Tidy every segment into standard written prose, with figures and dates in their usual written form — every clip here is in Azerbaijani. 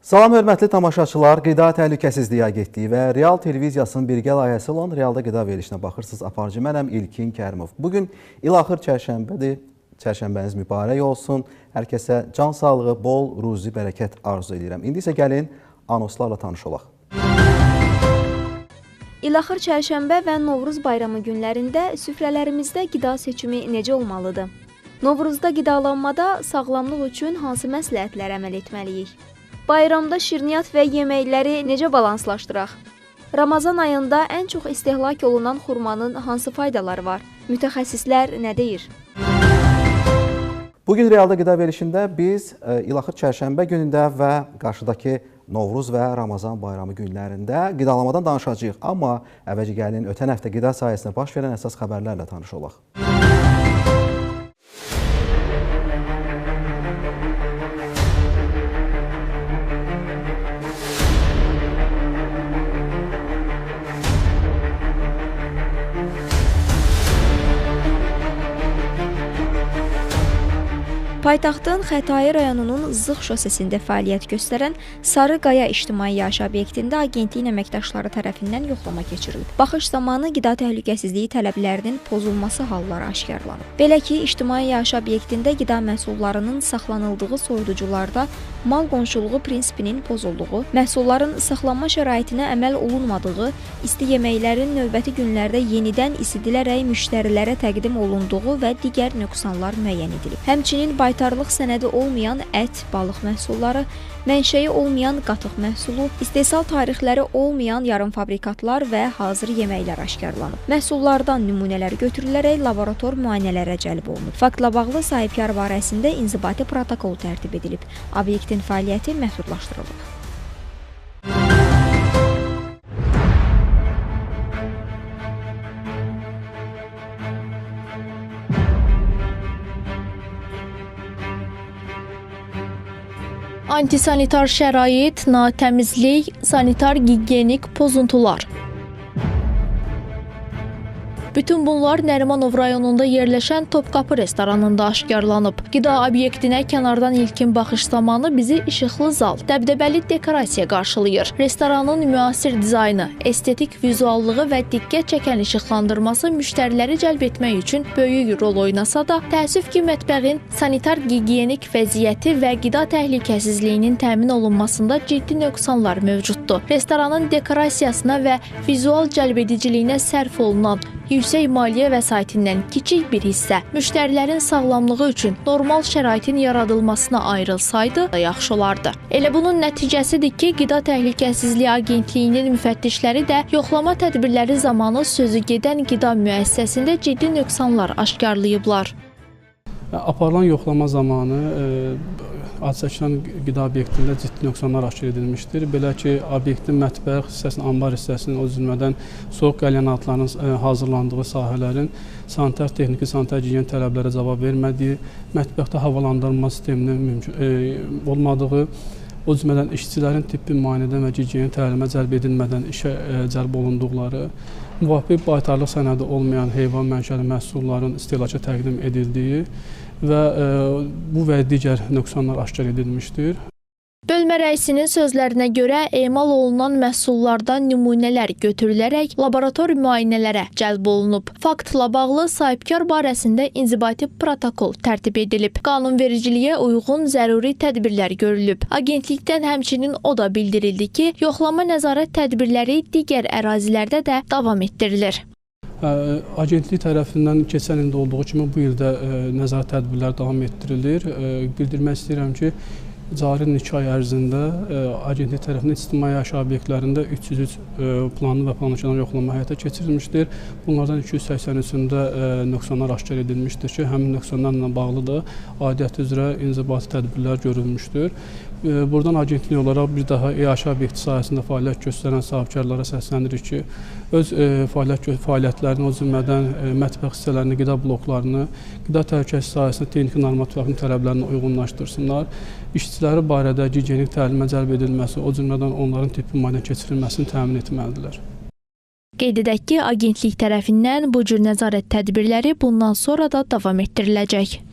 Salam hörmətli tamaşaçılar, Qida Təhlükəsizliyi Agentliyi və Real Televiziyasının birgə layihəsi olan Realda Qida verilişinə baxırsınız. Aparıcı mənəm İlkin Kərimov. Bugün ilaxır çərşənbədir. Çərşənbəniz mübarək olsun. Hər kəsə can sağlığı, bol, ruzi, bərəkət arzu edirəm. İndi isə gəlin anonslarla tanış olaq. İlaxır çərşənbə və Novruz bayramı günlərində süfrələrimizdə qida seçimi necə olmalıdır? Novruzda qidalanmada sağlamlıq üçün hansı məsləhətlərə əməl etməliyik? Bayramda şirniyyat və yeməkləri necə balanslaşdıraq? Ramazan ayında ən çox istehlak olunan xurmanın hansı faydaları var? Mütəxəssislər nə deyir? Bugün Realda Qida verilişində biz ilaxır çərşənbə günündə və qarşıdakı Novruz və Ramazan bayramı günlərində qidalamadan danışacağıq. Amma əvvəlcə gəlin ötən həftə qida sahəsində baş verən əsas xəbərlərlə tanış olaq. Paytaxtın Xətai rayonunun Zığ şosesində fəaliyyət göstərən Sarı Qaya İctimai Yaşayış Obyektində agentliyin əməkdaşları tərəfindən yoxlama keçirilib. Baxış zamanı qida təhlükəsizliyi tələblərinin pozulması halları aşkarlanıb. Belə ki, İctimai Yaşayış Obyektində qida məhsullarının saxlanıldığı soyuducularda mal qonşuluğu prinsipinin pozulduğu, məhsulların saxlanma şəraitinə əməl olunmadığı, isti yeməklərin növbəti günlərdə yenidən isidilərək müştərilərə təqdim olunduğu və digər nöqsanlar müəyyən edilib. Həmçinin baytarlıq sənədi olmayan ət, balıq məhsulları, mənşəyi olmayan qatıq məhsulu, istehsal tarixləri olmayan yarımfabrikatlar və hazır yeməklər aşkarlanıb. Məhsullardan nümunələr götürülərək laborator müayinələrə cəlb olunub. Faktla bağlı sahibkar barəsində inzibati protokol tərtib edilib. Obyektin fəaliyyəti məhdudlaşdırılıb. Antisanitar şərait, natəmizlik, sanitar-gigiyenik pozuntular. Bütün bunlar Nərimanov rayonunda yerləşən Topqapı restoranında aşkarlanıb. Qida obyektinə kənardan ilkin baxış zamanı bizi işıqlı zal, dəbdəbəli dekorasiya qarşılayır. Restoranın müasir dizaynı, estetik vizuallığı və diqqət çəkən işıqlandırması müştəriləri cəlb etmək üçün böyük rol oynasa da, təəssüf ki, mətbəxin sanitar-gigiyenik vəziyyəti və qida təhlükəsizliyinin təmin olunmasında ciddi nöqsanlar mövcuddur. Restoranın dekorasiyasına və vizual cəlbediciliyinə sərf olunan yüksək maliyyə vəsaitindən kiçik bir hissə müştərilərin sağlamlığı üçün normal şəraitin yaradılmasına ayrılsaydı da yaxşı olardı. Elə bunun nəticəsidir ki, Qida Təhlükəsizliyi Agentliyinin müfəttişləri də yoxlama tədbirləri zamanı sözü gedən qida müəssisəsində ciddi nöqsanlar aşkarlayıblar. Aparılan yoxlama zamanı adı çəkilən qida obyektində ciddi nöqsanlar aşkar edilmişdir. Belə ki, obyektin mətbəx hissəsinin, ambar hissəsinin, o cümlədən soyuq qəlyanatlarının hazırlandığı sahələrin sanitar texniki, sanitar gigiyen tələblərə cavab vermədiyi, mətbəxdə havalandırma sisteminin olmadığı, o cümlədən işçilərin tibbi müayinədən və gigiyen təlimə cəlb edilmədən işə cəlb olunduqları, müvafiq baytarlıq sənədi olmayan heyvan mənşəli məhsulların istehlaka təqdim edildiyi və bu və digər nöqsanlar aşkar edilmişdir. Bölmə rəisinin sözlərinə görə emal olunan məhsullardan nümunələr götürülərək laborator müayinələrə cəlb olunub. Faktla bağlı sahibkar barəsində inzibati protokol tərtib edilib. Qanunvericiliyə uyğun zəruri tədbirlər görülüb. Agentlikdən həmçinin o da bildirildi ki, yoxlama nəzarət tədbirləri digər ərazilərdə də davam etdirilir. Agentlik tərəfindən keçən ildə olduğu kimi bu ildə nəzarət tədbirləri davam etdirilir. Bildirmək istəyirəm ki, cari 2 ay ərzində agentlik tərəfindən ictimai yaşayış obyektlərində 303 planlı və planlaşdırılan yoxlama həyata keçirilmişdir. Bunlardan 283-ündə nöqsanlar aşkar edilmişdir ki, həmin nöqsanlarla bağlı da aidiyyəti üzrə inzibati tədbirlər görülmüşdür. Buradan agentlik olaraq bir daha yaşayış obyekti sahəsində fəaliyyət göstərən sahibkarlara səslənirik ki, öz fəaliyyətlərini, o cümlədən mətbəx hissələrini, qida bloklarını, qida təhlükəsizliyi sahəsində texniki normativ tələblərini uyğunlaşdırsınlar. İşçiləri barədə gigiyenik təlimə cəlb edilməsi, o cümlədən onların tibbi müayinə keçirilməsini təmin etməlidirlər. Qeyd edək ki, agentlik tərəfindən bu cür nəzarət tədbirləri bundan sonra da davam etdiriləcək.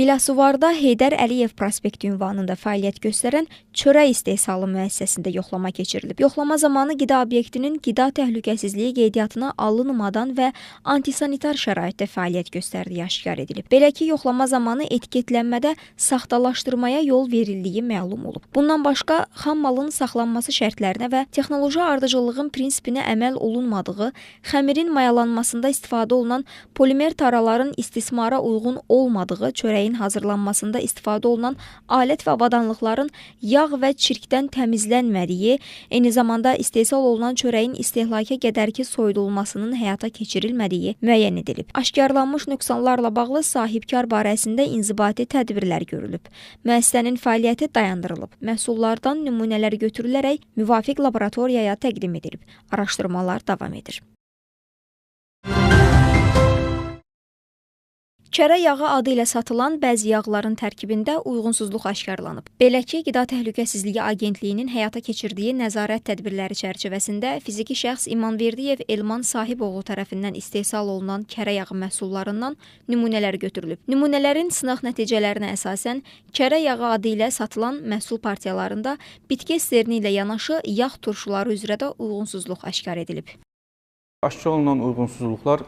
Biləsuvarda Heydər Əliyev prospekti ünvanında fəaliyyət göstərən çörək istehsalı müəssisəsində yoxlama keçirilib. Yoxlama zamanı qida obyektinin qida təhlükəsizliyi qeydiyyatına alınmadan və antisanitar şəraitdə fəaliyyət göstərdiyi aşkar edilib. Belə ki, yoxlama zamanı etiketlənmədə saxtalaşdırmaya yol verildiyi məlum olub. Bundan başqa, xam malın saxlanması şərtlərinə və texnoloji ardıcıllığın prinsipinə əməl olunmadığı, xəmirin mayalanmasında istifadə olunan polimer taraların istismara uyğun olmadığı, çörəyin hazırlanmasında istifadə olunan alət və avadanlıqların yağ və çirkdən təmizlənmədiyi, eyni zamanda istehsal olunan çörəyin istehlaka qədərki soyudulmasının həyata keçirilmədiyi müəyyən edilib. Aşkarlanmış nöqsanlarla bağlı sahibkar barəsində inzibati tədbirlər görülüb. Müəssisənin fəaliyyəti dayandırılıb. Məhsullardan nümunələr götürülərək müvafiq laboratoriyaya təqdim edilib. Araşdırmalar davam edir. Kərə yağı adı ilə satılan bəzi yağların tərkibində uyğunsuzluq aşkarlanıb. Belə ki, Qida Təhlükəsizliyi Agentliyinin həyata keçirdiyi nəzarət tədbirləri çərçivəsində fiziki şəxs İmanverdiyev Elman Sahiboğlu tərəfindən istehsal olunan kərə yağı məhsullarından nümunələr götürülüb. Nümunələrin sınaq nəticələrinə əsasən kərə yağı adı ilə satılan məhsul partiyalarında bitki esterini ilə yanaşı yağ turşuları üzrə də uyğunsuzluq aşkar edilib. Aşkar olunan uyğunsuzluqlar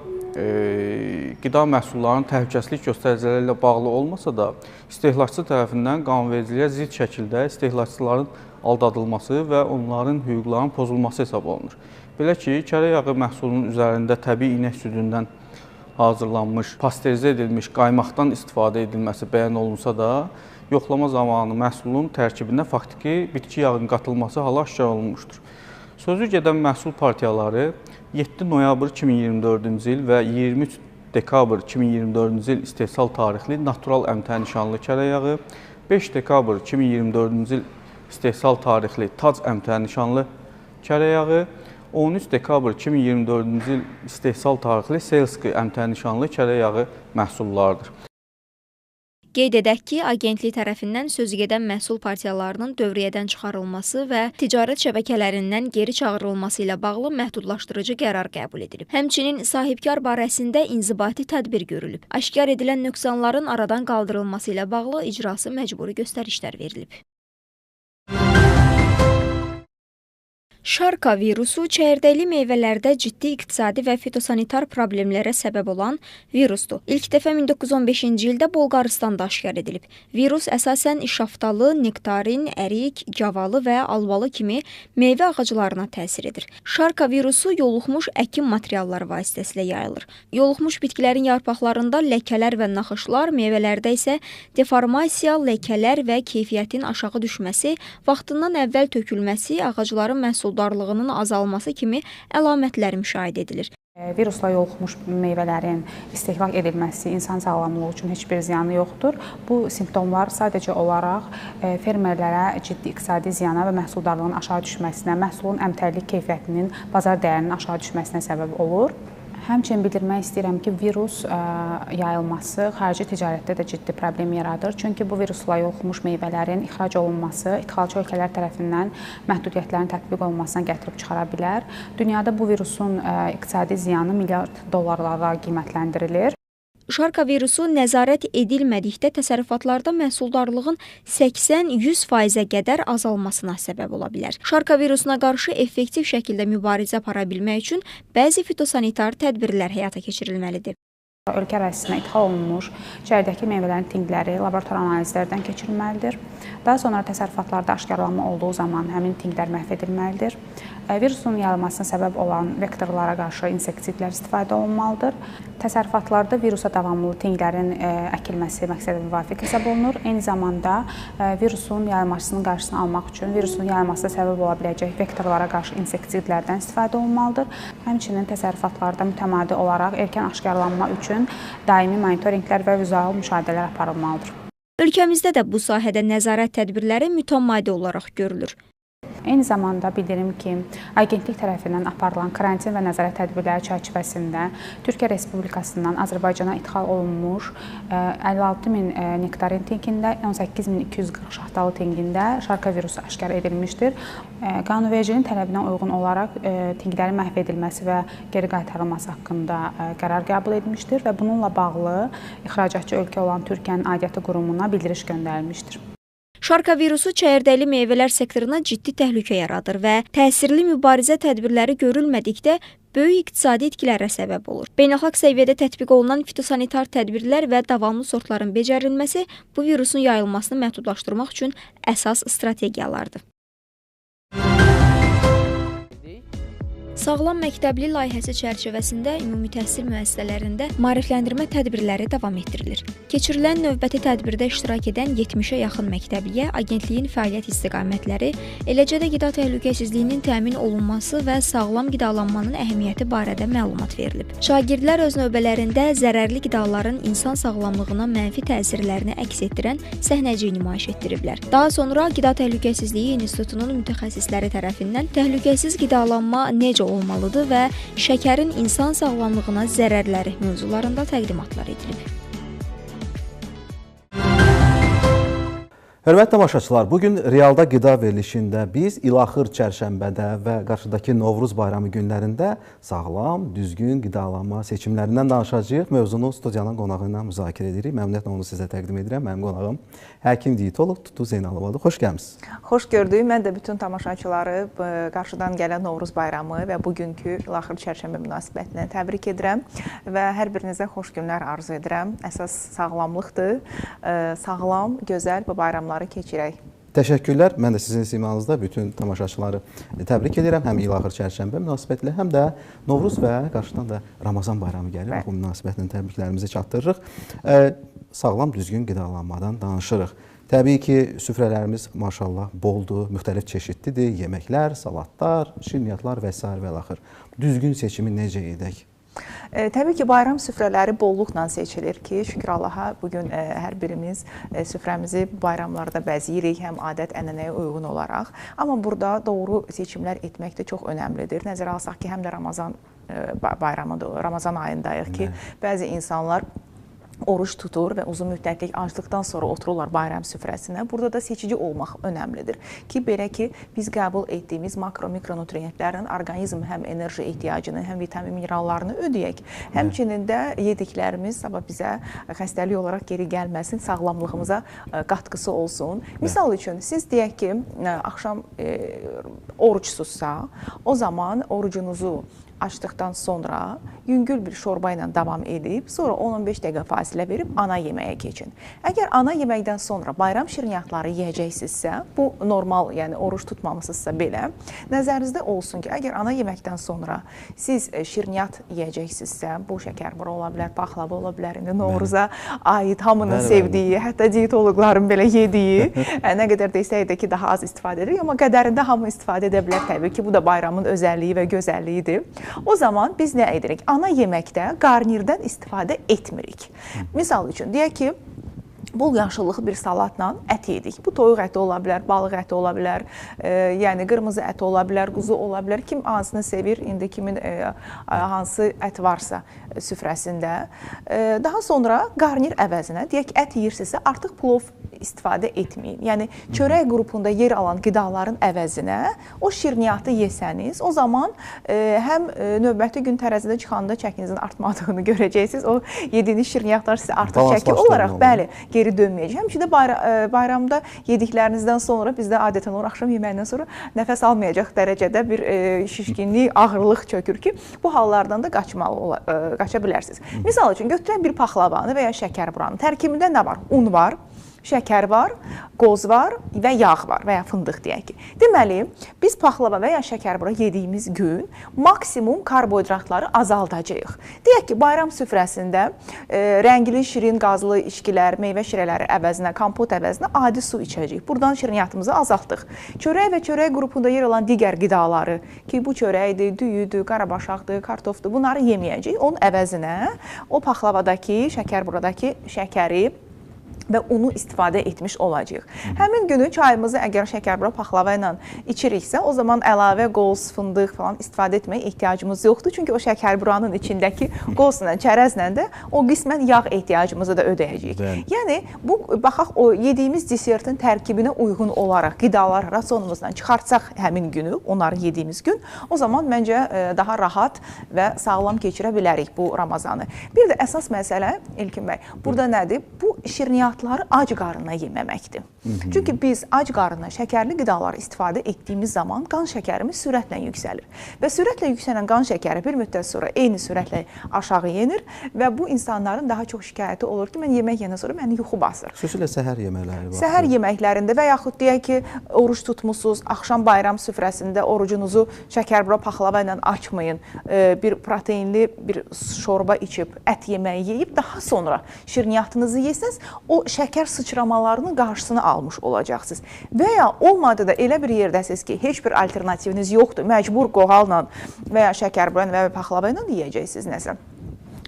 qida məhsullarının təhlükəsizlik göstəriciləri ilə bağlı olmasa da, istehlakçı tərəfindən qanunvericiliyə zidd şəkildə istehlakçıların aldadılması və onların hüquqlarının pozulması hesab olunur. Belə ki, kərə yağı məhsulunun üzərində təbii inək südündən hazırlanmış, pasterizə edilmiş qaymaqdan istifadə edilməsi bəyan olunsa da, yoxlama zamanı məhsulun tərkibində faktiki bitki yağının qatılması halı aşkar olunmuşdur. Sözü gedən məhsul partiyaları 7 noyabr 2024-cü il və 23 dekabr 2024-cü il istehsal tarixli natural əmtəə nişanlı kərə yağı, 5 dekabr 2024-cü il istehsal tarixli tac əmtəə nişanlı kərə yağı, 13 dekabr 2024-cü il istehsal tarixli Selski əmtəə nişanlı kərə yağı məhsullardır. Qeyd edək ki, agentlik tərəfindən sözügedən məhsul partiyalarının dövriyyədən çıxarılması və ticarət şəbəkələrindən geri çağırılması ilə bağlı məhdudlaşdırıcı qərar qəbul edilib. Həmçinin sahibkar barəsində inzibati tədbir görülüb. Aşkar edilən nöqsanların aradan qaldırılması ilə bağlı icrası məcburi göstərişlər verilib. Şarka virusu çəyirdəkli meyvələrdə ciddi iqtisadi və fitosanitar problemlərə səbəb olan virusdur. İlk dəfə 1915-ci ildə Bolqarıstanda aşkar edilib. Virus əsasən şaftalı, nektarin, ərik, gavalı və alvalı kimi meyvə ağaclarına təsir edir. Şarka virusu yoluxmuş əkin materialları vasitəsilə yayılır. Yoluxmuş bitkilərin yarpaqlarında ləkələr və naxışlar, meyvələrdə isə deformasiya, ləkələr və keyfiyyətin aşağı düşməsi, vaxtından əvvəl tökülməsi, ağacların məhsuldarlığının azalması kimi əlamətlər müşahidə edilir. Virusla yoluxmuş meyvələrin istehlak edilməsi insan sağlamlığı üçün heç bir ziyanı yoxdur. Bu simptomlar sadəcə olaraq fermerlərə ciddi iqtisadi ziyana və məhsuldarlığın aşağı düşməsinə, məhsulun əmtərlik keyfiyyətinin, bazar dəyərinin aşağı düşməsinə səbəb olur. Həmçinin bildirmək istəyirəm ki, virus yayılması xarici ticarətdə də ciddi problem yaradır. Çünki bu virusla yoluxmuş meyvələrin ixrac olunması idxalçı ölkələr tərəfindən məhdudiyyətlərin tətbiq olunmasına gətirib çıxara bilər. Dünyada bu virusun iqtisadi ziyanı milyard dollarlara qiymətləndirilir. Şarka virusu nəzarət edilmədikdə təsərrüfatlarda məhsuldarlığın 80-100%-ə qədər azalmasına səbəb ola bilər. Şarka virusuna qarşı effektiv şəkildə mübarizə apara bilmək üçün bəzi fitosanitar tədbirlər həyata keçirilməlidir. Ölkə ərazisinə idxal olunmuş çəyirdəkli meyvələrin tinqləri laborator analizlərdən keçirilməlidir. Daha sonra təsərrüfatlarda aşkarlanma olduğu zaman həmin tinqlər məhv edilməlidir. Virusun yayılmasına səbəb olan vektorlara qarşı insektisidlər istifadə olunmalıdır. Təsərrüfatlarda virusa davamlı tinqlərin əkilməsi məqsədə müvafiq hesab olunur. Eyni zamanda virusun yayılmasının qarşısını almaq üçün virusun yayılmasına səbəb ola biləcək vektorlara qarşı insektisidlərdən istifadə olunmalıdır. Həmçinin təsərrüfatlarda mütəmadi olaraq erkən aşkarlanma üçün daimi monitorinqlər və vizual müşahidələr aparılmalıdır. Ölkəmizdə də bu sahədə nəzarət tədbirləri mütəmadi olaraq görülür. Eyni zamanda bildirim ki, agentlik tərəfindən aparılan karantin və nəzarət tədbirləri çərçivəsində Türkiyə Respublikasından Azərbaycana idxal olunmuş 56.000 nektarin tinqində, 18.240 şaxtalı tinqində şarka virusu aşkar edilmişdir. Qanunvericiliyin tələbinə uyğun olaraq tinqlərin məhv edilməsi və geri qaytarılması haqqında qərar qəbul edilmişdir və bununla bağlı ixracatçı ölkə olan Türkiyənin aidiyyatı qurumuna bildiriş göndərilmişdir. Şarka virusu çəyirdəkli meyvələr sektoruna ciddi təhlükə yaradır və təsirli mübarizə tədbirləri görülmədikdə böyük iqtisadi itkilərə səbəb olur. Beynəlxalq səviyyədə tətbiq olunan fitosanitar tədbirlər və davamlı sortların becərilməsi bu virusun yayılmasını məhdudlaşdırmaq üçün əsas strategiyalardır. Sağlam məktəbli layihəsi çərçivəsində ümumi təhsil müəssisələrində maarifləndirmə tədbirləri davam etdirilir. Keçirilən növbəti tədbirdə iştirak edən 70-ə yaxın məktəbliyə agentliyin fəaliyyət istiqamətləri, eləcə də qida təhlükəsizliyinin təmin olunması və sağlam qidalanmanın əhəmiyyəti barədə məlumat verilib. Şagirdlər öz növbələrində zərərli qidaların insan sağlamlığına mənfi təsirlərini əks etdirən səhnəcik nümayiş etdiriblər. Daha sonra Qida Təhlükəsizliyi İnstitutunun mütəxəssisləri tərəfindən təhlükəsiz qidalanma necə olmalıdır və şəkərin insan sağlamlığına zərərləri mövzularında təqdimatlar edilib. Hörmətli tamaşaçılar, bugün realda qida verilişində biz İlaxır çərşənbədə və qarşıdakı Novruz bayramı günlərində sağlam, düzgün qidalanma seçimlərindən danışacağıq. Mövzunu studiyanın qonağı ilə müzakirə edirik. Məmnuniyyətlə onu sizə təqdim edirəm. Mənim qonağım həkim diyetoloq Tutu Zeynalovadır. Xoş gəlmisiniz. Xoş gördük. Mən də bütün tamaşaçıları qarşıdan gələn Novruz bayramı və bugünkü İlaxır çərşənbə münasibətilə təbrik edirəm və hər birinizə xoş günlər arzu edirəm. Əsas sağlamlıqdır. Sağlam, gözəl bu bayramlar keçirək. Təşəkkürlər. Mən də sizin simanızda bütün tamaşaçıları təbrik edirəm. Həm İlaxır çərşənbə münasibətilə, həm də Novruz və qarşıdan da Ramazan bayramı gəlir. Bu münasibətlə təbriklərimizi çatdırırıq. Sağlam, düzgün qidalanmadan danışırıq. Təbii ki, süfrələrimiz maşallah boldur, müxtəlif çeşidlidir. Yeməklər, salatlar, şirniyyatlar və s. və axır. Düzgün seçimi necə edək? Təbii ki, bayram süfrələri bolluqla seçilir ki, şükür Allaha bugün hər birimiz süfrəmizi bayramlarda bəziyirik, həm adət-ənənəyə uyğun olaraq. Amma burada doğru seçimlər etmək də çox önəmlidir. Nəzərə alsaq ki, həm də Ramazan bayramıdır, Ramazan ayındayıq ki, bəzi insanlar oruç tutur və uzun müddətlik aclıqdan sonra otururlar bayram süfrəsinə. Burada da seçici olmaq önəmlidir ki, belə ki, biz qəbul etdiyimiz makro-mikronutriyentlərin orqanizm həm enerji ehtiyacını, həm vitamin minerallarını ödəyək. Həmçinin də yediklərimiz sabah bizə xəstəlik olaraq geri gəlməsin, sağlamlığımıza qatqısı olsun. Misal üçün, siz deyək ki, axşam oruçsuzsa, o zaman orucunuzu açdıqdan sonra yüngül bir şorba ilə davam edib, sonra 10-15 dəqiqə fasilə verib ana yeməyə keçin. Əgər ana yeməkdən sonra bayram şirniyyatları yeyəcəksinizsə, bu normal, yəni oruç tutmamısınızsa belə, nəzərinizdə olsun ki, əgər ana yeməkdən sonra siz şirniyyat yeyəcəksinizsə, bu şəkərbura ola bilər, paxlava ola bilər, indi Novruza aid hamının sevdiyi, hətta diyetoloqların belə yediyi, nə qədər desək də ki, daha az istifadə edirik, amma qədərində hamı istifadə edə bilər təbii ki, bu da bayramın özəlliyi və gözəlliyidir. O zaman biz nə edirik? Ana yeməkdə qarnirdən istifadə etmirik. Misal üçün, deyək ki, bol yaşıllığı bir salatla ət yedik. Bu toyuq əti ola bilər, balıq əti ola bilər, yəni qırmızı əti ola bilər, quzu ola bilər. Kim hansını sevir, indi kimin hansı ət varsa süfrəsində. Daha sonra qarnir əvəzinə, deyək ki, ət yeyirsinizsə, artıq plov istifadə etməyin. Yəni, çörək qrupunda yer alan qidaların əvəzinə o şirniyyatı yesəniz, o zaman həm növbəti gün tərəzidə çıxanda çəkinizin artmadığını görəcəksiniz. O yediyiniz şirniyyatlar sizə artıq çəki olaraq, bəli, geri dönməyəcək. Həmçində bayramda yediklərinizdən sonra, bizdə adətən olur, axşam yeməyindən sonra nəfəs almayacaq dərəcədə bir şişkinlik, ağırlıq çökür ki, bu hallardan da qaça bilərsiniz. Misal üçün, götürək bir paxlavanı və ya şəkərburanı. Tərkibində nə var? Un var, şəkər var, qoz var və yağ var və ya fındıq deyək ki. Deməli, biz paxlava və ya şəkərbura yediyimiz gün maksimum karbohidratları azaldacağıq. Deyək ki, bayram süfrəsində rəngli, şirin, qazlı içkilər, meyvə şirələri əvəzinə, kompot əvəzinə adi su içəcəyik. Buradan şirniyyatımızı azaltdıq. Çörək və çörək qrupunda yer alan digər qidaları ki, bu çörəkdir, düyüdür, qarabaşaqdır, kartofdur, bunları yeməyəcəyik. Onun əvəzinə o paxlavadakı, şəkərburadakı şəkəri və unu istifadə etmiş olacağıq. Həmin günü çayımızı əgər şəkərbura paxlava ilə içiriksə, o zaman əlavə qoz, fındıq falan istifadə etməyə ehtiyacımız yoxdur. Çünki o şəkərburanın içindəki qozla, çərəzlə də o qismən yağ ehtiyacımızı da ödəyəcəyik. Yəni, bu, baxaq, o yediyimiz desertin tərkibinə uyğun olaraq qidalar rasionumuzdan çıxartsaq həmin günü, onları yediyimiz gün, o zaman məncə daha rahat və sağlam keçirə bilərik bu Ramazanı. Bir də əsas məsələ, İlkin bəy, burada nədir? Bu şirniyyatları ac qarnına yeməməkdir. Çünki biz ac qarnına şəkərli qidaları istifadə etdiyimiz zaman qan şəkərimiz sürətlə yüksəlir. Və sürətlə yüksələn qan şəkəri bir müddət sonra eyni sürətlə aşağı yenir və bu insanların daha çox şikayəti olur ki, mən yemək yeyəndən sonra məni yuxu basır. Xüsusilə səhər yeməkləri var. Səhər yeməklərində və yaxud deyək ki, oruç tutmusunuz, axşam bayram süfrəsində orucunuzu şəkərbura paxlava ilə açmayın, bir proteinli bir şorba içib, ət yeməyi yeyib, daha sonra şirniyyatınızı yesəz, o şəkər sıçramalarının qarşısını almış olacaqsınız. Və ya olmadı da elə bir yerdəsiniz ki, heç bir alternativiniz yoxdur, məcbur qoğalla və ya şəkərbura və paxlava ilə yeyəcəksiniz nəsə.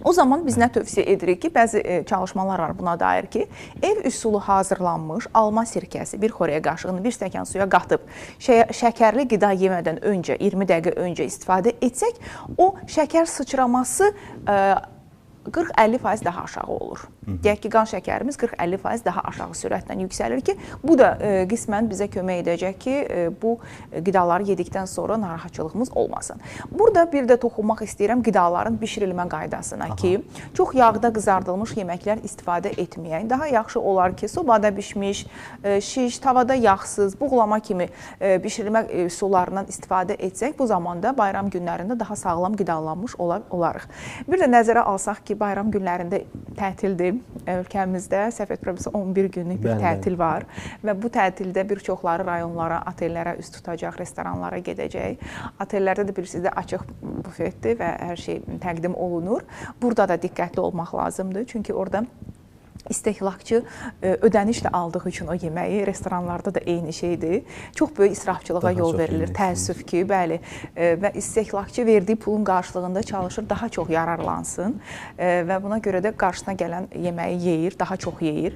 O zaman biz nə tövsiyə edirik ki, bəzi çalışmalar var buna dair ki, ev üsulu hazırlanmış alma sirkəsi bir xörək qaşığını bir stəkan suya qatıb, şəkərli qida yemədən öncə, 20 dəqiqə öncə istifadə etsək, o şəkər sıçraması 40-50% daha aşağı olur. Deyək ki, qan şəkərimiz 40-50% daha aşağı sürətlə yüksəlir ki, bu da qismən bizə kömək edəcək ki, bu qidaları yedikdən sonra narahatçılığımız olmasın. Burada bir də toxunmaq istəyirəm qidaların bişirilmə qaydasına ki, çox yağda qızardılmış yeməklər istifadə etməyək. Daha yaxşı olar ki, sobada bişmiş, şiş, tavada yağsız, buğlama kimi bişirilmə üsullarından istifadə etsək, bu zamanda bayram günlərində daha sağlam qidalanmış olarıq. Bir də nəzərə alsaq ki, bayram günlərində tətildir. Ölkəmizdə səhv etmirəmsə 11 günlük bir tətil var və bu tətildə bir çoxları rayonlara, otellərə üst tutacaq, restoranlara gedəcək. Otellərdə də bilirsiniz də açıq bufetdir və hər şey təqdim olunur. Burada da diqqətli olmaq lazımdır, çünki orada istehlakçı ödənişlə aldığı üçün o yeməyi restoranlarda da eyni şeydir. Çox böyük israfçılığa yol verilir. Təəssüf ki, bəli. Və istehlakçı verdiyi pulun qarşılığında çalışır daha çox yararlansın və buna görə də qarşısına gələn yeməyi yeyir, daha çox yeyir.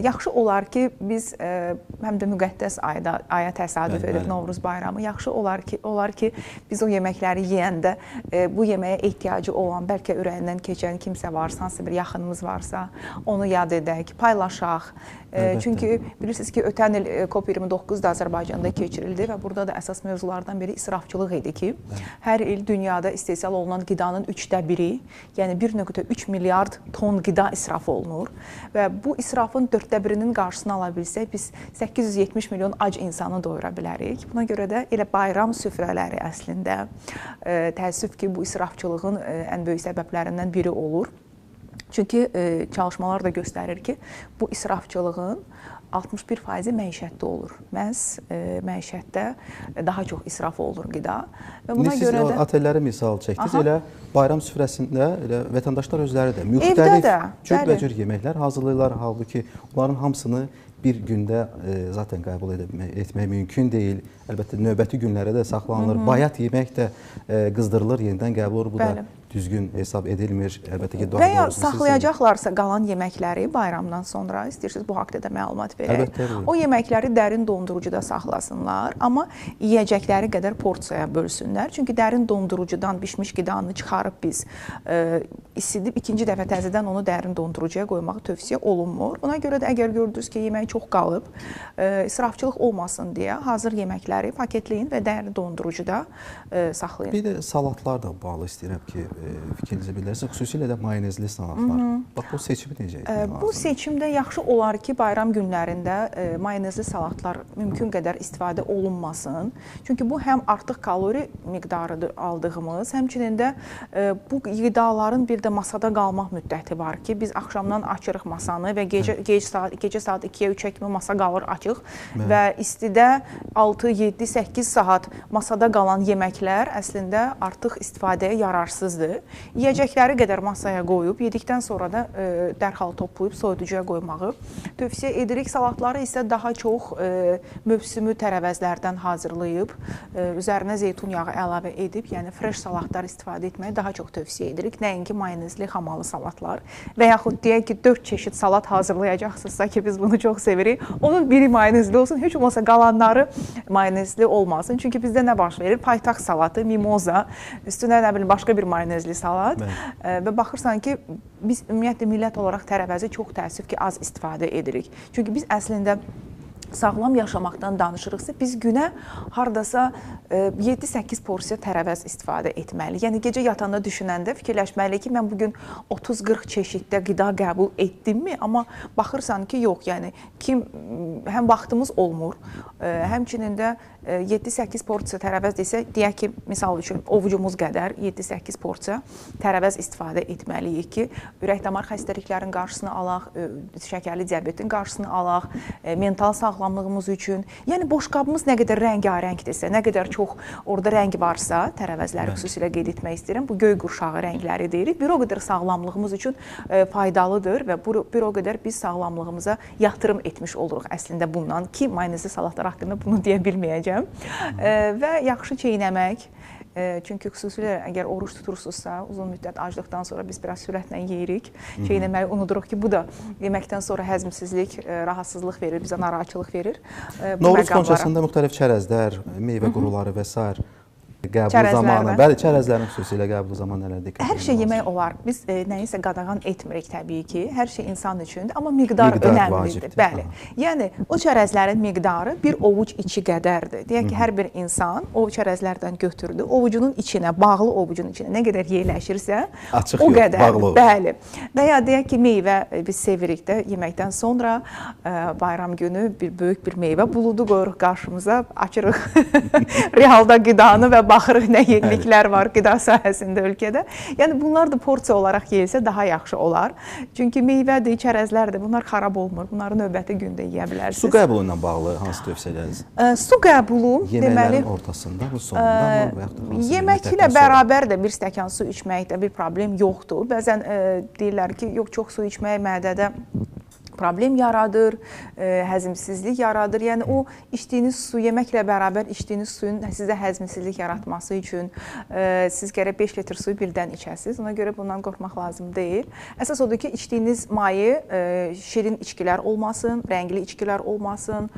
Yaxşı olar ki, biz həm də müqəddəs aya təsadüf edib Novruz bayramı. Yaxşı olar ki, biz o yeməkləri yeyəndə bu yeməyə ehtiyacı olan, bəlkə ürəyindən keçən kimsə varsa, hansı bir yaxınımız varsa, onu yad edək, paylaşaq. Çünki bilirsiniz ki, ötən il COP29 da Azərbaycanda keçirildi və burada da əsas mövzulardan biri israfçılıq idi ki, hər il dünyada istehsal olunan qidanın 1/3, yəni 1,3 milyard ton qida israf olunur və bu israfın 1/4-nin qarşısını ala bilsək, biz 870 milyon ac insanı doyura bilərik. Buna görə də elə bayram süfrələri əslində təəssüf ki, bu israfçılığın ən böyük səbəblərindən biri olur. Çünki çalışmalar da göstərir ki, bu israfçılığın 61% məişətdə olur. Məhz məişətdə daha çox israf olur qida. Və buna görə də otelləri misal çəkdiniz. Elə bayram süfrəsində elə vətəndaşlar özləri də müxtəlif cürbəcür yeməklər hazırlayırlar. Halbuki onların hamısını bir gündə zaten qəbul etmək mümkün deyil. Əlbəttə növbəti günlərə də saxlanılır. Bayat yemək də qızdırılır, yenidən qəbul olur. Bu da düzgün hesab edilmir. Əlbəttə ki, və ya saxlayacaqlarsa qalan yeməkləri bayramdan sonra, istəyirsiniz bu haqda da məlumat verək. O yeməkləri dərin dondurucuda saxlasınlar, amma yeyəcəkləri qədər porsiyaya bölsünlər. Çünki dərin dondurucudan bişmiş qidanı çıxarıb biz isidib, ikinci dəfə təzədən onu dərin dondurucuya qoymağı tövsiyə olunmur. Buna görə də əgər gördünüz ki, yemək çox qalıb, israfçılıq olmasın deyə hazır yeməkləri paketləyin və dərin dondurucuda saxlayın. Bir də salatlar da bağlı istəyirəm ki, fikrinizi bilirsiniz. Xüsusilə də mayonezli salatlar. Bax, o seçimi necə etmək lazım? Bu seçimdə yaxşı olar ki, bayram günlərində mayonezli salatlar mümkün qədər istifadə olunmasın. Çünki bu həm artıq kalori miqdarıdır aldığımız, həmçinin də bu qidaların bir də masada qalmaq müddəti var ki, biz axşamdan açırıq masanı və gecə saat 2-yə 3-ə kimi masa qalır açıq və istidə 6, 7, 8 saat masada qalan yeməklər əslində artıq istifadəyə yararsızdır. salatı yeyəcəkləri qədər masaya qoyub, yedikdən sonra da dərhal toplayıb soyuducuya qoymağı tövsiyə edirik. Salatları isə daha çox mövsümü tərəvəzlərdən hazırlayıb, üzərinə zeytun yağı əlavə edib, yəni fresh salatlar istifadə etməyi daha çox tövsiyə edirik. Nəinki mayonezli, xamalı salatlar və yaxud deyək ki, 4 çeşid salat hazırlayacaqsınızsa ki, biz bunu çox sevirik. Onun biri mayonezli olsun, heç olmasa qalanları mayonezli olmasın. Çünki bizdə nə baş verir? Paytaxt salatı, mimoza, üstünə nə bilim başqa bir mayonezli salat və baxırsan ki, biz ümumiyyətlə millət olaraq tərəvəzi çox təəssüf ki, az istifadə edirik. Çünki biz əslində sağlam yaşamaqdan danışırıqsa, biz günə hardasa 7-8 porsiya tərəvəz istifadə etməliyik. Yəni, gecə yatanda düşünəndə fikirləşməliyik ki, mən bugün 30-40 çeşiddə qida qəbul etdimmi? Amma baxırsan ki, yox, yəni, həm vaxtımız olmur, həmçinin də 7-8 porsiya tərəvəz desə, deyək ki, misal üçün, ovucumuz qədər 7-8 porsiya tərəvəz istifadə etməliyik ki, ürək-damar xəstəliklərin qarşısını alaq, şəkərli diabetin qarşısını alaq, mental sağlamlığımız üçün. Yəni, boşqabımız nə qədər rəngarəngdirsə, nə qədər çox orada rəng varsa, tərəvəzləri xüsusilə qeyd etmək istəyirəm, bu göy qurşağı rəngləri deyirik, bir o qədər sağlamlığımız üçün faydalıdır və bir o qədər biz sağlamlığımıza yatırım etmiş oluruq əslində bundan ki, mayonezli salatlar haqqında bunu deyə bilməyəcəm. Və yaxşı çeynəmək, çünki xüsusilə əgər oruç tutursunuzsa, uzun müddət aclıqdan sonra biz biraz sürətlə yeyirik, çeynəməyi unuduruq ki, bu da yeməkdən sonra həzmsizlik, rahatsızlıq verir, bizə narahatçılıq verir. Novruz konçasında müxtəlif çərəzlər, meyvə quruları və s. Qəbul zamanı, bəli, çərəzlərin xüsusilə qəbul zamanı nələr diqqət hər şey yemək olar. Biz nəyisə qadağan etmirik təbii ki. Hər şey insan üçündür, amma miqdar önəmlidir. Bəli. Yəni, o çərəzlərin miqdarı bir ovuc içi qədərdir. Deyək ki, hər bir insan o çərəzlərdən götürdü, ovucunun içinə, bağlı ovucun içinə nə qədər yerləşirsə, o qədər. Bəli. Və ya deyək ki, meyvə biz sevirik də yeməkdən sonra bayram günü bir böyük bir meyvə buludu qoyuruq qarşımıza, açırıq realda qidanı və baxırıq nə yeniliklər var qida sahəsində ölkədə. Yəni, bunlar da porsiya olaraq yeyilsə daha yaxşı olar. Çünki meyvədir, çərəzlərdir, bunlar xarab olmur. Bunları növbəti gündə yeyə bilərsiniz. Su qəbulu ilə bağlı hansı tövsiyələriniz? Su qəbulu, deməli, yeməklərin ortasında, bu sonunda mı? Yeməklə bərabər də bir stəkan su içməkdə bir problem yoxdur. Bəzən deyirlər ki, yox, çox su içmək mədədə problem yaradır, həzmsizlik yaradır. Yəni, o içdiyiniz su, yeməklə bərabər içdiyiniz suyun sizə həzmsizlik yaratması üçün siz gərək 5 litr suyu birdən içəsiniz. Ona görə bundan qorxmaq lazım deyil. Əsas odur ki, içdiyiniz mayi şirin içkilər olmasın, rəngli içkilər olmasın,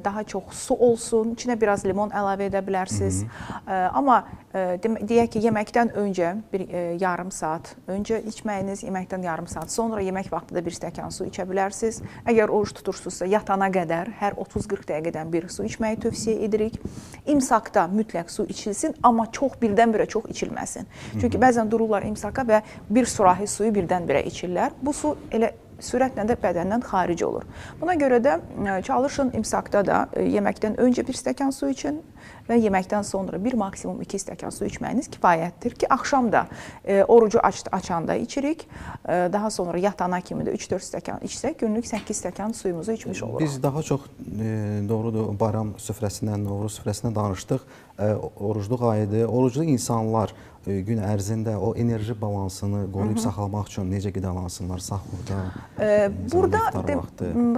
daha çox su olsun, içinə biraz limon əlavə edə bilərsiniz. Amma deyək ki, yeməkdən öncə bir yarım saat öncə içməyiniz, yeməkdən yarım saat sonra yemək vaxtında bir stəkan su içə bilərsiniz. Əgər oruç tutursunuzsa, yatana qədər hər 30-40 dəqiqədən bir su içməyi tövsiyə edirik. İmsakda mütləq su içilsin, amma çox birdən-birə çox içilməsin. Çünki bəzən dururlar imsaka və bir surahi suyu birdən-birə içirlər. Bu su elə sürətlə də bədəndən xaric olur. Buna görə də çalışın imsakda da yeməkdən öncə bir stəkan su için və yeməkdən sonra bir maksimum 2 stəkan su içməyiniz kifayətdir ki, axşam da orucu açanda içirik. Daha sonra yatana kimi də 3-4 stəkan içsək, günlük 8 stəkan suyumuzu içmiş oluruq. Biz daha çox, doğrudur, bayram süfrəsindən, Novruz süfrəsindən danışdıq. Orucluq ayıdır. Oruclu insanlar gün ərzində o enerji balansını qoruyub saxlamaq üçün necə qidalansınlar sahurda? Burada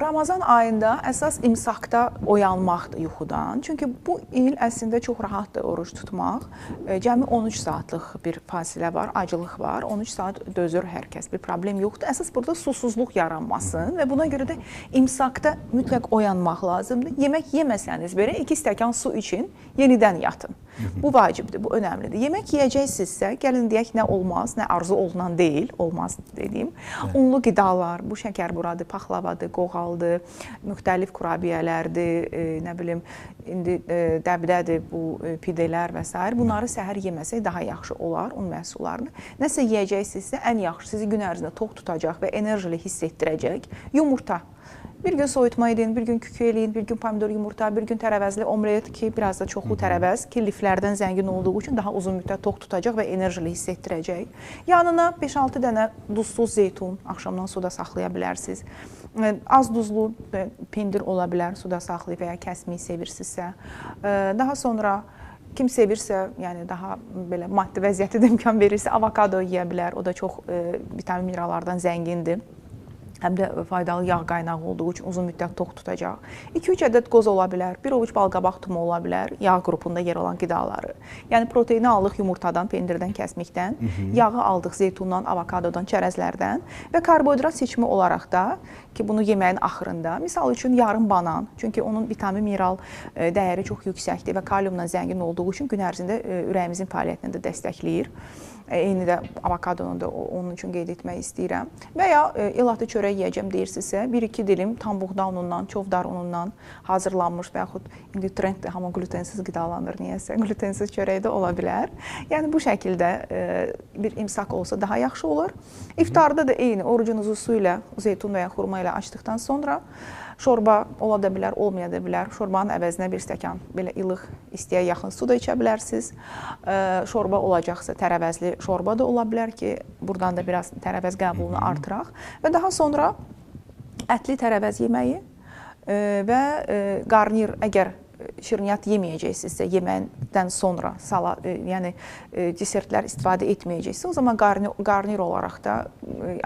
Ramazan ayında əsas imsakda oyanmaqdır yuxudan. Çünki bu il əslində çox rahatdır oruc tutmaq. Cəmi 13 saatlıq bir fasilə var, acılıq var. 13 saat dözür hər kəs, bir problem yoxdur. Əsas burada susuzluq yaranmasın və buna görə də imsakda mütləq oyanmaq lazımdır. Yemək yeməsəniz belə 2 stəkan su için yenidən yatın. Bu vacibdir, bu önəmlidir. Yemək yeyəcəksinizsə, gəlin deyək, nə olmaz, nə arzu olunan deyil, olmaz dediyim. Unlu qidalar, bu şəkərburadır, paxlavadır, qoğaldır, müxtəlif kurabiyələrdir, nə bilim, indi dəbdədir, bu pidələr və s. Bunları səhər yeməsək daha yaxşı olar, un məhsullarını. Nəsə yeyəcəksinizsə, ən yaxşı sizi gün ərzində tox tutacaq və enerjili hiss etdirəcək yumurta. Bir gün soyutma edin, bir gün kükü eləyin, bir gün pomidor yumurta, bir gün tərəvəzli omlet ki, biraz da çoxlu tərəvəz ki, liflərdən zəngin olduğu üçün daha uzun müddət tox tutacaq və enerjili hiss etdirəcək. Yanına 5-6 dənə duzsuz zeytun axşamdan suda saxlaya bilərsiniz. Az duzlu pendir ola bilər, suda saxlayıb və ya kəsməyi sevirsinizsə. Daha sonra kim sevirsə, yəni daha belə maddi vəziyyəti də imkan verirsə, avokado yeyə bilər. O da çox vitamin minerallardan zəngindir. Həm də faydalı yağ qaynağı olduğu üçün uzun müddət tox tutacaq. 2-3 ədəd qoz ola bilər, 1 ovuc balqabaq tumu ola bilər, yağ qrupunda yer alan qidaları. Yəni proteini aldıq yumurtadan, pendirdən, kəsmikdən, yağı aldıq zeytundan, avokadodan, çərəzlərdən və karbohidrat seçimi olaraq da ki, bunu yeməyin axırında, misal üçün yarım banan, çünki onun vitamin mineral dəyəri çox yüksəkdir və kaliumla zəngin olduğu üçün gün ərzində ürəyimizin fəaliyyətini də dəstəkləyir. Eyni də avokadonu da onun üçün qeyd etmək istəyirəm. Və ya elatı çörək yeyəcəm deyirsinizsə, 1-2 dilim tam buğda unundan, çovdar unundan hazırlanmış və yaxud indi trenddir, hamı glutensiz qidalanır, niyəsə glutensiz çörək də ola bilər. Yəni bu şəkildə bir imsak olsa daha yaxşı olur. İftarda da eyni, orucunuzu su ilə, zeytun və ya xurma ilə açdıqdan sonra şorba ola da bilər, olmaya da bilər. Şorbanın əvəzinə bir stəkan belə ilıq, istiyə yaxın su da içə bilərsiniz. Şorba olacaqsa tərəvəzli şorba da ola bilər ki, buradan da biraz tərəvəz qəbulunu artıraq. Və daha sonra ətli tərəvəz yeməyi və qarnir, əgər şirniyyat yeməyəcəksinizsə, yeməkdən sonra yəni desertlər istifadə etməyəcəksə, o zaman qarnir olaraq da,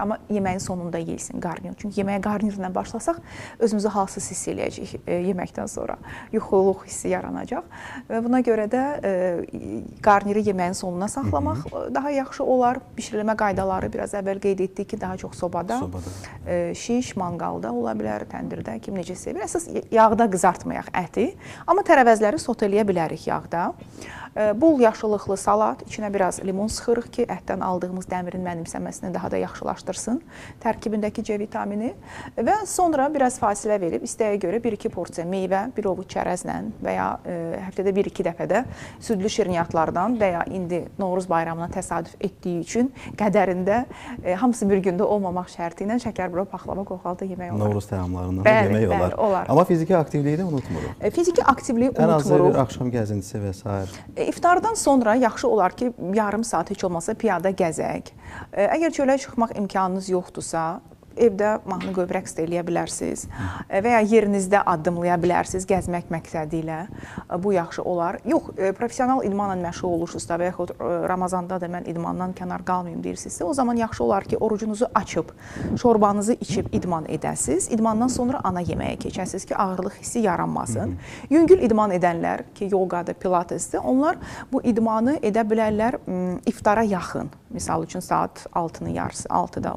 amma yeməyin sonunda yeyilsin qarnir. Çünki yeməyə qarnirlə başlasaq, özümüzü halsız hiss eləyəcək yeməkdən sonra. Yuxuluq hissi yaranacaq. Və buna görə də qarniri yeməyin sonuna saxlamaq daha yaxşı olar. Bişirilmə qaydaları biraz əvvəl qeyd etdik ki, daha çox sobada, şiş, manqalda ola bilər, təndirdə, kim necə sevir. Əsas yağda qızartmayaq əti. Amma tərəvəzləri soteleyə bilərik yağda. Bol yaşıllıqlı salat, içinə biraz limon sıxırıq ki, ətdən aldığımız dəmirin mənimsəməsini daha da yaxşılaşdırsın, tərkibindəki C vitamini və sonra biraz fasilə verib, istəyə görə 1-2 porsiya meyvə, 1 ovuc çərəzlə və ya həftədə 1-2 dəfədə südlü şirniyyatlardan və ya indi Novruz bayramına təsadüf etdiyi üçün qədərində hamısı bir gündə olmamaq şərti ilə şəkərbura, paxlava, qoğalda yemək olar. Novruz təamlarından yemək olar. Amma fiziki aktivliyi də unutmuruq. Fiziki aktivliyi unutmuruq. Ən azı bir axşam gəzintisi və s. İftardan sonra yaxşı olar ki, yarım saat heç olmasa piyada gəzək. Əgər çölə çıxmaq imkanınız yoxdursa, evdə mahnı qoyub rəqs eləyə bilərsiniz və ya yerinizdə addımlaya bilərsiniz gəzmək məqsədi ilə. Bu yaxşı olar. Yox, professional idmanla məşğul olursunuzsa və yaxud Ramazanda da mən idmandan kənar qalmayım deyirsinizsə, o zaman yaxşı olar ki, orucunuzu açıb, şorbanızı içib idman edəsiniz. İdmandan sonra ana yeməyə keçəsiniz ki, ağırlıq hissi yaranmasın. Yüngül idman edənlər ki, yoqada, pilatesdir, onlar bu idmanı edə bilərlər iftara yaxın. Misal üçün saat 6-nın yarısı, 6-da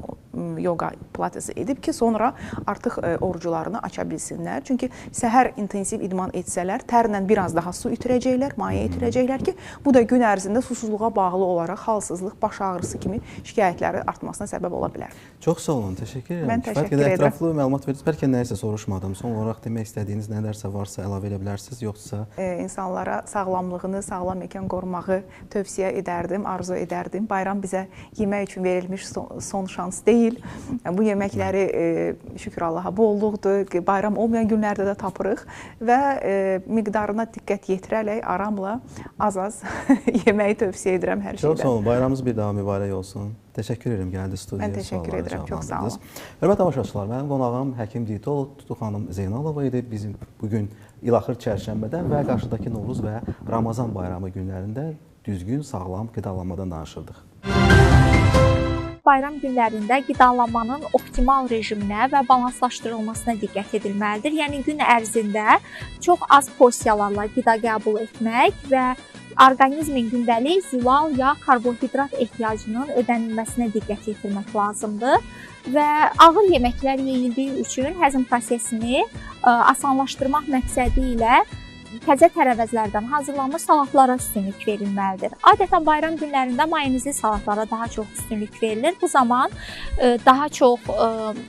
yoga pilatesi edib ki, sonra artıq orucularını aça bilsinlər. Çünki səhər intensiv idman etsələr, tərlə biraz daha su itirəcəklər, maye itirəcəklər ki, bu da gün ərzində susuzluğa bağlı olaraq halsızlıq, baş ağrısı kimi şikayətləri artmasına səbəb ola bilər. Çox sağ olun, təşəkkür edirəm. Mən təşəkkür edirəm. Ətraflı məlumat verdiniz. Bəlkə nəyisə soruşmadım. Son olaraq demək istədiyiniz nələrsə varsa əlavə edə bilərsiniz, yoxsa? İnsanlara sağlamlığını, sağlam ikən qorumağı tövsiyə edərdim, arzu edərdim. Bayram bizə yemək üçün verilmiş son şans deyil. Bu yeməkləri şükür Allaha bolluqdur. Bayram olmayan günlərdə də tapırıq və miqdarına diqqət yetirərək aramla az-az yeməyi tövsiyə edirəm hər şeydən. Çox sağ olun. Bayramınız bir daha mübarək olsun. Təşəkkür edirəm, gəldi studiyaya. Mən təşəkkür edirəm, çox sağ olun. Hörmətli tamaşaçılar, mənim qonağım həkim dietolog Tutu xanım Zeynalova idi. Bizim bugün İlaxır çərşənbədən və qarşıdakı Novruz və Ramazan bayramı günlərində düzgün, sağlam qidalanmadan danışırdıq. Bayram günlərində qidalanmanın optimal rejiminə və balanslaşdırılmasına diqqət edilməlidir. Yəni gün ərzində çox az porsiyalarla qida qəbul etmək və orqanizmin gündəlik zilal, yağ, karbohidrat ehtiyacının ödənilməsinə diqqət yetirmək lazımdır. Və ağır yeməklər yeyildiyi üçün həzm prosesini asanlaşdırmaq məqsədi ilə təzə tərəvəzlərdən hazırlanmış salatlara üstünlük verilməlidir. Adətən bayram günlərində mayonezli salatlara daha çox üstünlük verilir. Bu zaman daha çox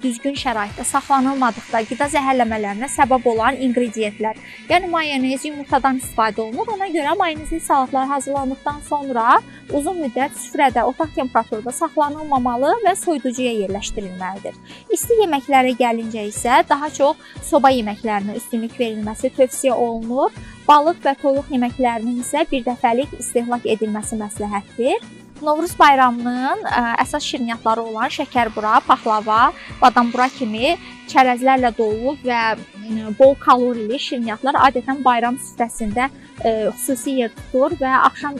düzgün şəraitdə saxlanılmadıqda qida zəhərləmələrinə səbəb olan ingrediyentlər, yəni mayonez, yumurtadan istifadə olunur. Ona görə mayonezli salatlar hazırlandıqdan sonra uzun müddət süfrədə, otaq temperaturda saxlanılmamalı və soyuducuya yerləşdirilməlidir. İsti yeməklərə gəlincə isə daha çox soba yeməklərinə üstünlük verilməsi tövsiyə olunur. Balıq və toyuq yeməklərinin isə birdəfəlik istehlak edilməsi məsləhətdir. Novruz bayramının əsas şirniyyatları olan şəkərbura, paxlava, badambura kimi çərəzlərlə dolu və bol kalorili şirniyyatlar adətən bayram süfrəsində xüsusi yer tutur və axşam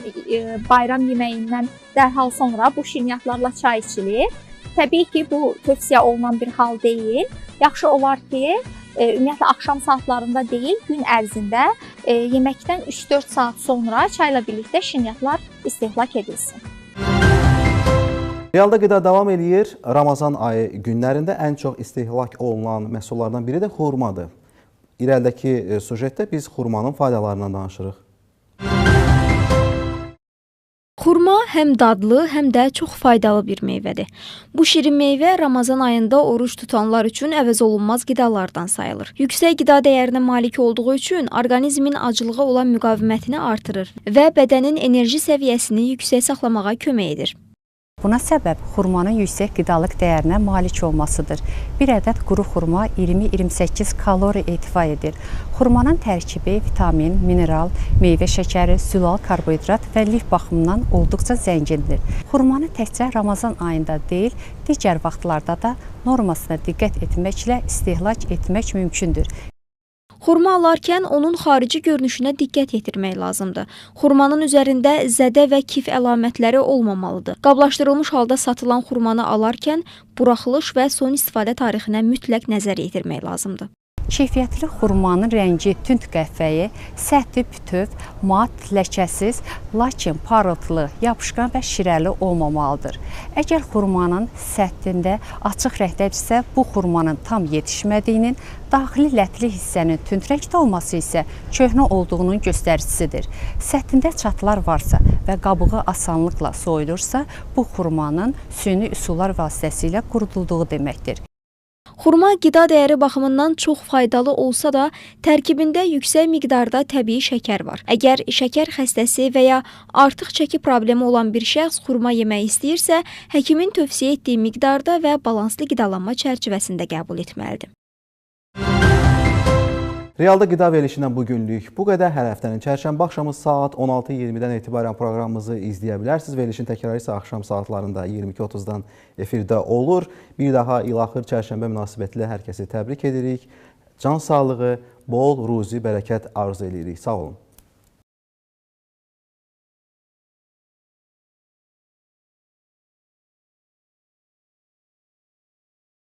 bayram yeməyindən dərhal sonra bu şirniyyatlarla çay içilir. Təbii ki, bu tövsiyə olunan bir hal deyil. Yaxşı olar ki, ümumiyyətlə axşam saatlarında deyil, gün ərzində yeməkdən 3-4 saat sonra çayla birlikdə şirniyyatlar istehlak edilsin. Realda qida davam eləyir. Ramazan ayı günlərində ən çox istehlak olunan məhsullardan biri də xurmadır. İrəlidəki sujetdə biz xurmanın faydalarından danışırıq. Xurma həm dadlı, həm də çox faydalı bir meyvədir. Bu şirin meyvə Ramazan ayında oruç tutanlar üçün əvəzolunmaz qidalardan sayılır. Yüksək qida dəyərinə malik olduğu üçün orqanizmin acılığa olan müqavimətini artırır və bədənin enerji səviyyəsini yüksək saxlamağa kömək edir. Buna səbəb xurmanın yüksək qidalıq dəyərinə malik olmasıdır. Bir ədəd quru xurma 20-28 kalori etifa edir. Xurmanın tərkibi vitamin, mineral, meyvə şəkəri, zülal karbohidrat və lif baxımından olduqca zəngindir. Xurmanı təkcə Ramazan ayında deyil, digər vaxtlarda da normasına diqqət etməklə istehlak etmək mümkündür. Xurma alarkən onun xarici görünüşünə diqqət yetirmək lazımdır. Xurmanın üzərində zədə və kif əlamətləri olmamalıdır. Qablaşdırılmış halda satılan xurmanı alarkən buraxılış və son istifadə tarixinə mütləq nəzər yetirmək lazımdır. Keyfiyyətli xurmanın rəngi tünd qəhvəyi, səthi bütöv, mat, ləkəsiz, lakin parıltılı, yapışqan və şirəli olmamalıdır. Əgər xurmanın səthində açıq rəngdədirsə, bu xurmanın tam yetişmədiyinin, daxili lətli hissənin tünd rəngdə olması isə köhnə olduğunun göstəricisidir. Səthində çatılar varsa və qabığı asanlıqla soyulursa, bu xurmanın süni üsullar vasitəsilə qurudulduğu deməkdir. Xurma qida dəyəri baxımından çox faydalı olsa da, tərkibində yüksək miqdarda təbii şəkər var. Əgər şəkər xəstəsi və ya artıq çəki problemi olan bir şəxs xurma yemək istəyirsə, həkimin tövsiyə etdiyi miqdarda və balanslı qidalanma çərçivəsində qəbul etməlidir. Realda qida verilişindən bugünlük bu qədər. Hər həftənin çərşənbə axşamı saat 16:20-dən etibarən proqramımızı izləyə bilərsiniz. Verilişin təkrarı isə axşam saatlarında 22:30-dan efirdə olur. Bir daha ilaxır çərşənbə münasibətilə hər kəsi təbrik edirik. Can sağlığı, bol ruzi, bərəkət arzu edirik. Sağ olun.